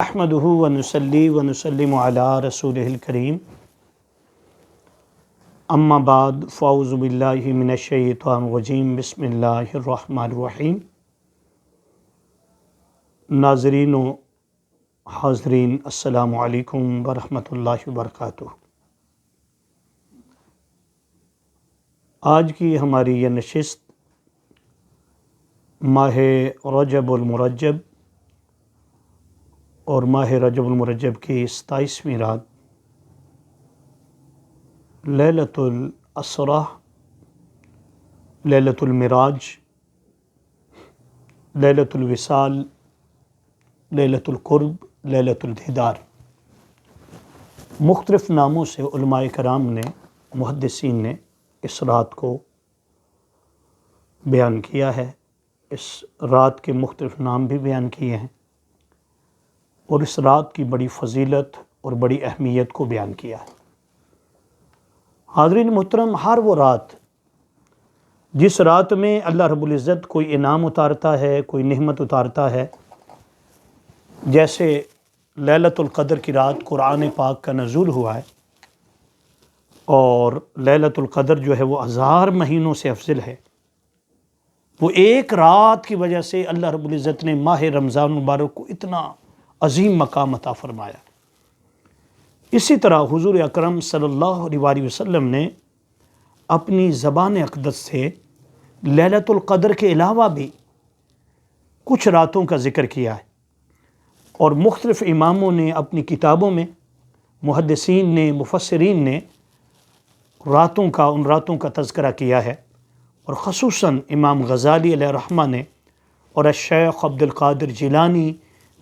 احمدہ ونصلی ونسلم علی رسولہ الکریم اما بعد فاعوذ باللہ من الشیطان الرجیم بسم اللہ الرحمن الرحیم۔ ناظرین و حاضرین السلام علیکم ورحمۃ اللہ وبرکاتہ۔ آج کی ہماری یہ نشست ماہ رجب المرجب اور ماہ رجب المرجب کی 27ویں رات لیلۃ الاسریٰ، لیلۃ المعراج، لیلۃ الوصال، لیلۃ القرب، لیلۃ الدیدار، مختلف ناموں سے علماء کرام نے، محدثین نے اس رات کو بیان کیا ہے۔ اس رات کے مختلف نام بھی بیان کیے ہیں اور اس رات کی بڑی فضیلت اور بڑی اہمیت کو بیان کیا ہے۔ حاضرین محترم، ہر وہ رات جس رات میں اللہ رب العزت کوئی انعام اتارتا ہے، کوئی نعمت اتارتا ہے، جیسے لیلۃ القدر کی رات قرآن پاک کا نزول ہوا ہے، اور لیلۃ القدر جو ہے وہ 1000 مہینوں سے افضل ہے۔ وہ ایک رات کی وجہ سے اللہ رب العزت نے ماہ رمضان مبارک کو اتنا عظیم مقام عطا فرمایا۔ اسی طرح حضور اکرم صلی اللہ علیہ وسلم نے اپنی زبان اقدس سے لیلۃ القدر کے علاوہ بھی کچھ راتوں کا ذکر کیا ہے، اور مختلف اماموں نے اپنی کتابوں میں، محدثین نے، مفسرین نے ان راتوں کا تذکرہ کیا ہے، اور خصوصاً امام غزالی علیہ رحمہ نے اور الشیخ عبد القادر جیلانی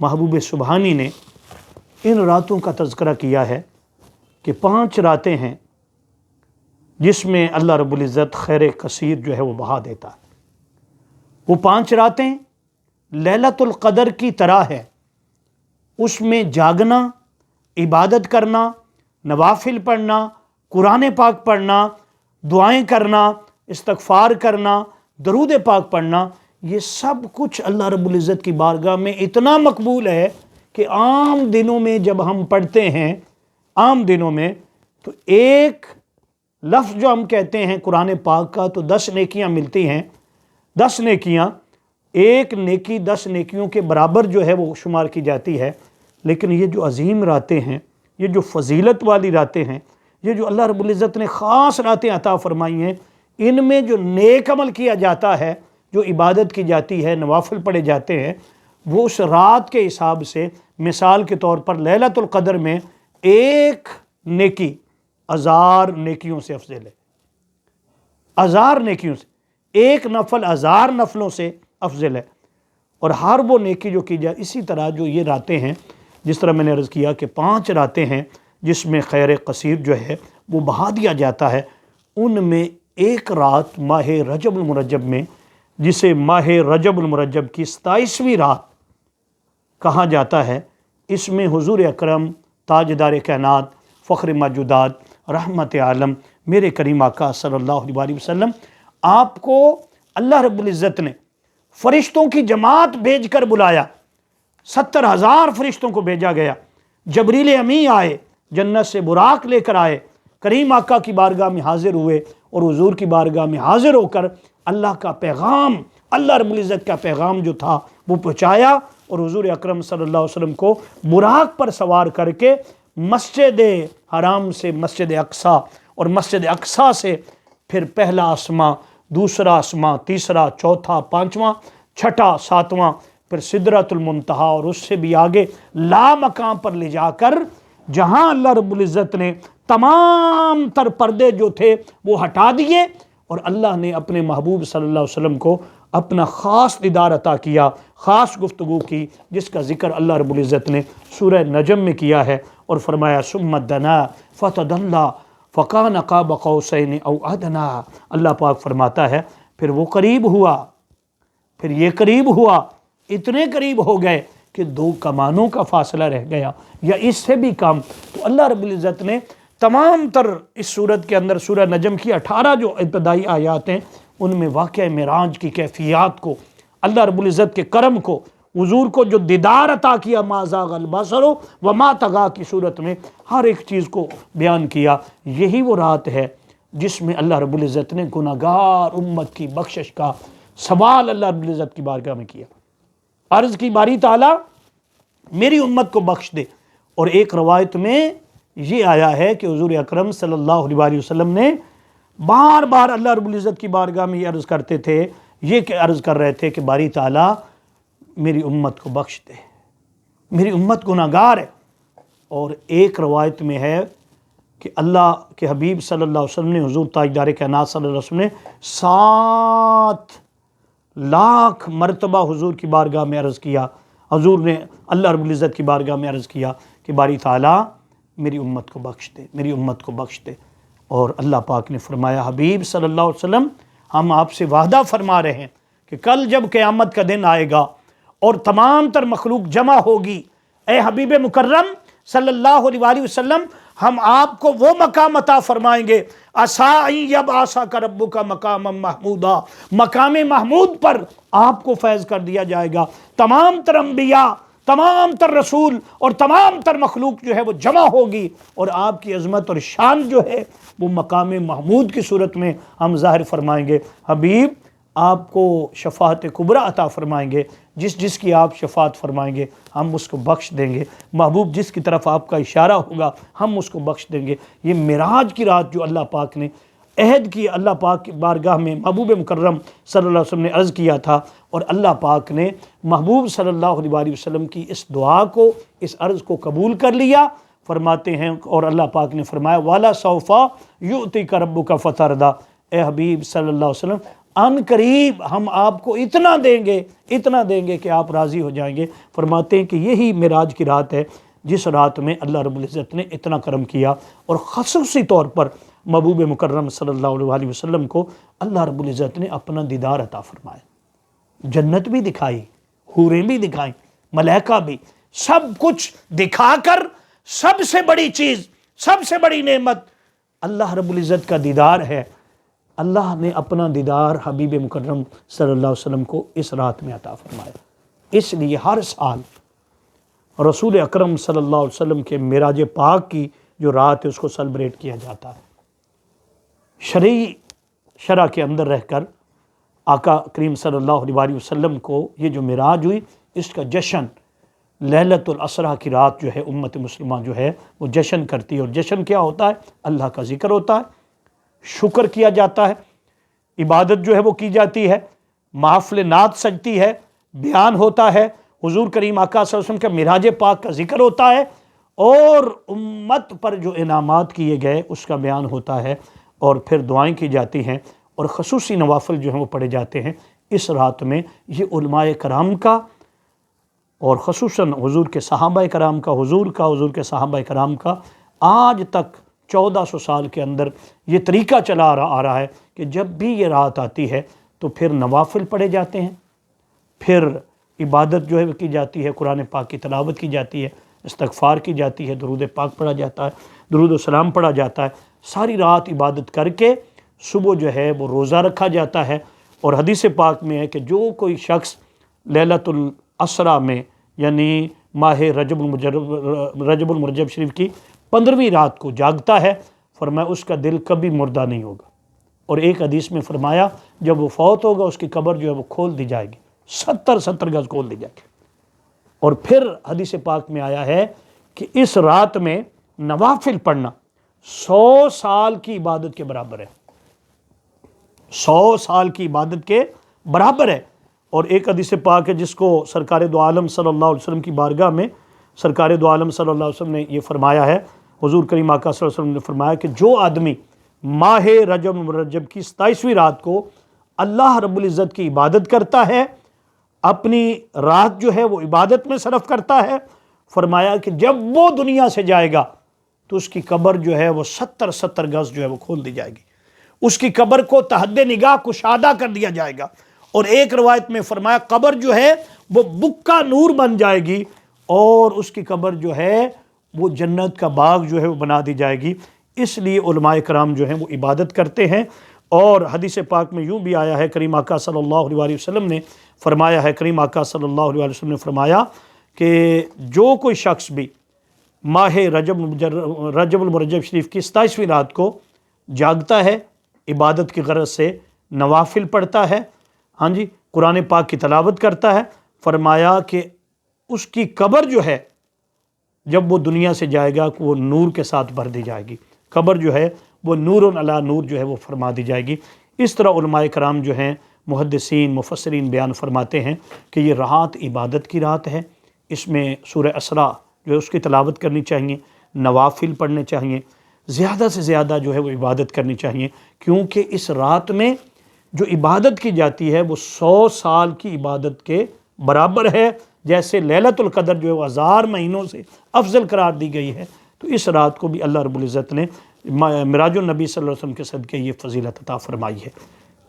محبوب سبحانی نے ان راتوں کا تذکرہ کیا ہے کہ 5 راتیں ہیں جس میں اللہ رب العزت خیر کثیر جو ہے وہ بہا دیتا ہے۔ وہ 5 راتیں لیلۃ القدر کی طرح ہے، اس میں جاگنا، عبادت کرنا، نوافل پڑھنا، قرآن پاک پڑھنا، دعائیں کرنا، استغفار کرنا، درود پاک پڑھنا، یہ سب کچھ اللہ رب العزت کی بارگاہ میں اتنا مقبول ہے کہ عام دنوں میں جب ہم پڑھتے ہیں، عام دنوں میں تو ایک لفظ جو ہم کہتے ہیں قرآن پاک کا تو 10 نیکیاں ملتی ہیں۔ 10 نیکیاں، ایک نیکی 10 نیکیوں کے برابر جو ہے وہ شمار کی جاتی ہے۔ لیکن یہ جو عظیم راتیں ہیں، یہ جو فضیلت والی راتیں ہیں، یہ جو اللہ رب العزت نے خاص راتیں عطا فرمائی ہیں، ان میں جو نیک عمل کیا جاتا ہے، جو عبادت کی جاتی ہے، نوافل پڑھے جاتے ہیں، وہ اس رات کے حساب سے مثال کے طور پر لیلۃ القدر میں ایک نیکی 1000 نیکیوں سے افضل ہے۔ 1000 نیکیوں سے ایک نفل 1000 نفلوں سے افضل ہے، اور ہر وہ نیکی جو کی جائے۔ اسی طرح جو یہ راتیں ہیں، جس طرح میں نے عرض کیا کہ 5 راتیں ہیں جس میں خیر کثیر جو ہے وہ بہا دیا جاتا ہے، ان میں ایک رات ماہ رجب المرجب میں، جسے ماہ رجب المرجب کی 27ویں رات کہا جاتا ہے، اس میں حضور اکرم تاجدار کائنات، فخر موجودات، رحمت عالم، میرے کریم آقا صلی اللہ علیہ وسلم، آپ کو اللہ رب العزت نے فرشتوں کی جماعت بھیج کر بلایا۔ 70,000 فرشتوں کو بھیجا گیا۔ جبریل امی آئے، جنت سے براق لے کر آئے، کریم آقا کی بارگاہ میں حاضر ہوئے، اور حضور کی بارگاہ میں حاضر ہو کر اللہ کا پیغام، اللہ رب العزت کا پیغام جو تھا وہ پہنچایا، اور حضور اکرم صلی اللہ علیہ وسلم کو براق پر سوار کر کے مسجد حرام سے مسجد اقصیٰ، اور مسجد اقصیٰ سے پھر پہلا آسماں، دوسرا آسماں، تیسرا، چوتھا، 5واں، چھٹا، 7واں، پھر سدرۃ المنتہا، اور اس سے بھی آگے لا مقام پر لے جا کر جہاں اللہ رب العزت نے تمام تر پردے جو تھے وہ ہٹا دیے، اور اللہ نے اپنے محبوب صلی اللہ علیہ وسلم کو اپنا خاص دیدار عطا کیا، خاص گفتگو کی، جس کا ذکر اللہ رب العزت نے سورہ نجم میں کیا ہے، اور فرمایا ثم دنا فتدلی فکان قاب قوسین او ادنی۔ اللہ پاک فرماتا ہے پھر وہ قریب ہوا، پھر یہ قریب ہوا، اتنے قریب ہو گئے کہ 2 کمانوں کا فاصلہ رہ گیا یا اس سے بھی کم۔ تو اللہ رب العزت نے تمام تر اس صورت کے اندر، سورہ نجم کی 18 جو ابتدائی آیات ہیں، ان میں واقعہ معراج کی کیفیات کو، اللہ رب العزت کے کرم کو، حضور کو جو دیدار عطا کیا، ما زاغ البصر وما طغیٰ کی صورت میں ہر ایک چیز کو بیان کیا. یہی وہ رات ہے جس میں اللہ رب العزت نے گناہگار امت کی بخشش کا سوال اللہ رب العزت کی بارگاہ میں کیا. عرض کی باری تعالیٰ میری امت کو بخش دے. اور ایک روایت میں یہ آیا ہے کہ حضور اکرم صلی اللہ علیہ وسلم نے بار بار اللہ رب العزت کی بارگاہ میں یہ عرض کرتے تھے، یہ کہ عرض کر رہے تھے کہ باری تعالیٰ میری امت کو بخش دے، میری امت گناہگار ہے. اور ایک روایت میں ہے کہ اللہ کے حبیب صلی اللہ علیہ وسلم نے حضور تاجدار کائنات صلی اللہ علیہ وسلم نے 7 لاکھ مرتبہ حضور کی بارگاہ میں عرض کیا، حضور نے اللہ رب العزت کی بارگاہ میں عرض کیا کہ باری تعالیٰ میری امت کو بخش دے، میری امت کو بخش دے. اور اللہ پاک نے فرمایا، حبیب صلی اللہ علیہ وسلم ہم آپ سے وعدہ فرما رہے ہیں کہ کل جب قیامت کا دن آئے گا اور تمام تر مخلوق جمع ہوگی، اے حبیب مکرم صلی اللہ علیہ وسلم ہم آپ کو وہ مقام عطا فرمائیں گے، عسیٰ یبعثک ربک مقاما محمودا، مقام محمود پر آپ کو فیض کر دیا جائے گا. تمام تر انبیاء، تمام تر رسول اور تمام تر مخلوق جو ہے وہ جمع ہوگی اور آپ کی عظمت اور شان جو ہے وہ مقام محمود کی صورت میں ہم ظاہر فرمائیں گے. حبیب آپ کو شفاعت کبریٰ عطا فرمائیں گے، جس کی آپ شفاعت فرمائیں گے ہم اس کو بخش دیں گے. محبوب جس کی طرف آپ کا اشارہ ہوگا ہم اس کو بخش دیں گے. یہ معراج کی رات جو اللہ پاک نے عہد کی، اللہ پاک کی بارگاہ میں محبوب مکرم صلی اللہ علیہ وسلم نے عرض کیا تھا، اور اللہ پاک نے محبوب صلی اللہ علیہ وسلم کی اس دعا کو، اس عرض کو قبول کر لیا. فرماتے ہیں اور اللہ پاک نے فرمایا وَلَسَوْفَ يُؤْتِكَ رَبُّكَ فَتَرْضَىٰ، اے حبیب صلی اللہ علیہ وسلم ان قریب ہم آپ کو اتنا دیں گے کہ آپ راضی ہو جائیں گے. فرماتے ہیں کہ یہی معراج کی رات ہے جس رات میں اللہ رب العزت نے اتنا کرم کیا اور خصوصی طور پر محبوب مکرم صلی اللہ علیہ وسلم کو اللہ رب العزت نے اپنا دیدار عطا فرمایا. جنت بھی دکھائی، حوریں بھی دکھائیں، ملائکہ بھی، سب کچھ دکھا کر سب سے بڑی چیز، سب سے بڑی نعمت اللہ رب العزت کا دیدار ہے. اللہ نے اپنا دیدار حبیب مکرم صلی اللہ علیہ وسلم کو اس رات میں عطا فرمایا. اس لیے ہر سال رسول اکرم صلی اللہ علیہ وسلم کے معراج پاک کی جو رات ہے اس کو سیلیبریٹ کیا جاتا ہے. شرع کے اندر رہ کر آقا کریم صلی اللہ علیہ وسلم کو یہ جو معراج ہوئی، اس کا جشن لیلۃ الاسریٰ کی رات جو ہے امت مسلمہ جو ہے وہ جشن کرتی ہے. اور جشن کیا ہوتا ہے؟ اللہ کا ذکر ہوتا ہے، شکر کیا جاتا ہے، عبادت جو ہے وہ کی جاتی ہے، محافل نعت سجتی ہے، بیان ہوتا ہے، حضور کریم آقا صلی اللہ علیہ وسلم کا معراج پاک کا ذکر ہوتا ہے، اور امت پر جو انعامات کیے گئے اس کا بیان ہوتا ہے، اور پھر دعائیں کی جاتی ہیں اور خصوصی نوافل جو ہیں وہ پڑھے جاتے ہیں اس رات میں. یہ علماء کرام کا اور خصوصاً حضور کے صحابہ کرام کا، حضور کے صحابہ کرام کا آج تک 1400 سال کے اندر یہ طریقہ چلا آ رہا ہے کہ جب بھی یہ رات آتی ہے تو پھر نوافل پڑھے جاتے ہیں، پھر عبادت جو ہے کی جاتی ہے، قرآن پاک کی تلاوت کی جاتی ہے، استغفار کی جاتی ہے، درود پاک پڑھا جاتا ہے، درود و سلام پڑھا جاتا ہے. ساری رات عبادت کر کے صبح جو ہے وہ روزہ رکھا جاتا ہے. اور حدیث پاک میں ہے کہ جو کوئی شخص لیلۃ الاسریٰ میں یعنی ماہ رجب المرجب شریف کی 15ویں رات کو جاگتا ہے، فرمایا اس کا دل کبھی مردہ نہیں ہوگا. اور ایک حدیث میں فرمایا جب وہ فوت ہوگا اس کی قبر جو ہے وہ کھول دی جائے گی، 70 گز کھول دی جائے گی. اور پھر حدیث پاک میں آیا ہے کہ اس رات میں نوافل پڑھنا 100 سال کی عبادت کے برابر ہے، 100 سال کی عبادت کے برابر ہے. اور ایک حدیث پاک ہے جس کو سرکار دو عالم صلی اللہ علیہ وسلم کی بارگاہ میں سرکار دو عالم صلی اللہ علیہ وسلم نے یہ فرمایا ہے، حضور کریم آقا صلی اللہ علیہ وسلم نے فرمایا کہ جو آدمی ماہ رجب المرجب کی 27ویں رات کو اللہ رب العزت کی عبادت کرتا ہے، اپنی رات جو ہے وہ عبادت میں صرف کرتا ہے، فرمایا کہ جب وہ دنیا سے جائے گا تو اس کی قبر جو ہے وہ 70 گز جو ہے وہ کھول دی جائے گی، اس کی قبر کو تحد نگاہ کشادہ کر دیا جائے گا. اور ایک روایت میں فرمایا قبر جو ہے وہ بکا نور بن جائے گی، اور اس کی قبر جو ہے وہ جنت کا باغ جو ہے وہ بنا دی جائے گی. اس لیے علماء کرام جو ہیں وہ عبادت کرتے ہیں اور حدیث پاک میں یوں بھی آیا ہے، کریم آقا صلی اللہ علیہ وسلم نے فرمایا ہے، کریم آقا صلی اللہ علیہ وسلم نے فرمایا کہ جو کوئی شخص بھی ماہ رجب المرجب شریف کی 27ویں رات کو جاگتا ہے، عبادت کی غرض سے نوافل پڑھتا ہے، ہاں جی، قرآن پاک کی تلاوت کرتا ہے، فرمایا کہ اس کی قبر جو ہے جب وہ دنیا سے جائے گا وہ نور کے ساتھ بھر دی جائے گی، قبر جو ہے وہ نور علی نور جو ہے وہ فرما دی جائے گی۔ اس طرح علماء کرام جو ہیں، محدثین مفسرین بیان فرماتے ہیں کہ یہ رات عبادت کی رات ہے، اس میں سورہ اسراء جو ہے اس کی تلاوت کرنی چاہیے، نوافل پڑھنے چاہیے، زیادہ سے زیادہ جو ہے وہ عبادت کرنی چاہیے، کیونکہ اس رات میں جو عبادت کی جاتی ہے وہ 100 سال کی عبادت کے برابر ہے، جیسے لیلۃ القدر جو ہے وہ 1000 مہینوں سے افضل قرار دی گئی ہے۔ تو اس رات کو بھی اللہ رب العزت نے معراج النبی صلی اللہ علیہ وسلم کے صدقے یہ فضیلت عطا فرمائی ہے۔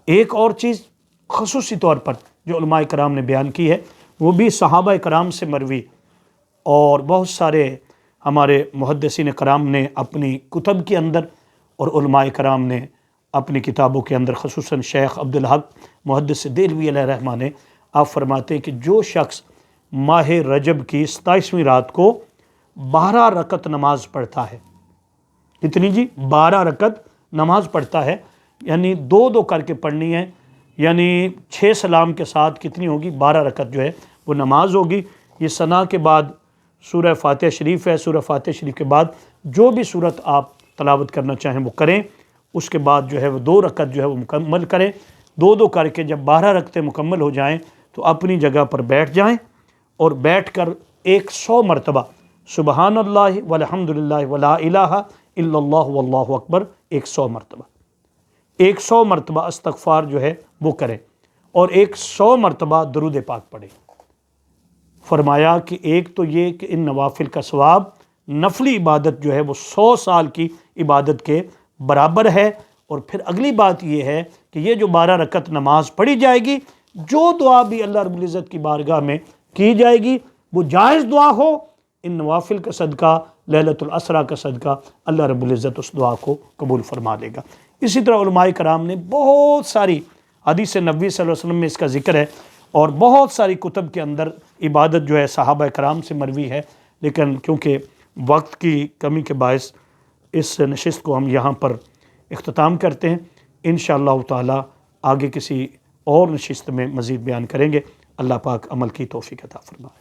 ایک اور چیز خصوصی طور پر جو علماء کرام نے بیان کی ہے، وہ بھی صحابہ کرام سے مروی اور بہت سارے ہمارے محدثین کرام نے اپنی کتب کے اندر اور علماء کرام نے اپنی کتابوں کے اندر، خصوصاً شیخ عبدالحق محدث دہلوی علیہ رحمہ نے، آپ فرماتے ہیں کہ جو شخص ماہ رجب کی 27ویں رات کو 12 رکعت نماز پڑھتا ہے، کتنی جی؟ 12 رکعت نماز پڑھتا ہے، یعنی 2 کر کے پڑھنی ہے، یعنی 6 سلام کے ساتھ کتنی ہوگی؟ 12 رکعت جو ہے وہ نماز ہوگی۔ یہ ثنا کے بعد سورہ فاتحہ شریف ہے، سورہ فاتحہ شریف کے بعد جو بھی سورت آپ تلاوت کرنا چاہیں وہ کریں، اس کے بعد جو ہے وہ 2 رکعت جو ہے وہ مکمل کریں، 2 کر کے جب 12 رکعتیں مکمل ہو جائیں تو اپنی جگہ پر بیٹھ جائیں اور بیٹھ کر 100 مرتبہ سبحان اللہ والحمد للہ ولا الہ الا اللہ واللہ اکبر 100 مرتبہ 100 مرتبہ استغفار جو ہے وہ کریں اور 100 مرتبہ درود پاک پڑھیں۔ فرمایا کہ ایک تو یہ کہ ان نوافل کا ثواب نفلی عبادت جو ہے وہ 100 سال کی عبادت کے برابر ہے، اور پھر اگلی بات یہ ہے کہ یہ جو 12 رکعت نماز پڑھی جائے گی، جو دعا بھی اللہ رب العزت کی بارگاہ میں کی جائے گی وہ جائز دعا ہو، ان نوافل کا صدقہ، لیلۃ الاسریٰ کا صدقہ، اللہ رب العزت اس دعا کو قبول فرما لے گا۔ اسی طرح علماء کرام نے بہت ساری حدیث نبوی صلی اللہ علیہ وسلم میں اس کا ذکر ہے، اور بہت ساری کتب کے اندر عبادت جو ہے صحابہ کرام سے مروی ہے، لیکن کیونکہ وقت کی کمی کے باعث اس نشست کو ہم یہاں پر اختتام کرتے ہیں۔ انشاءاللہ تعالی آگے کسی اور نشست میں مزید بیان کریں گے۔ اللہ پاک عمل کی توفیق عطا فرمائے۔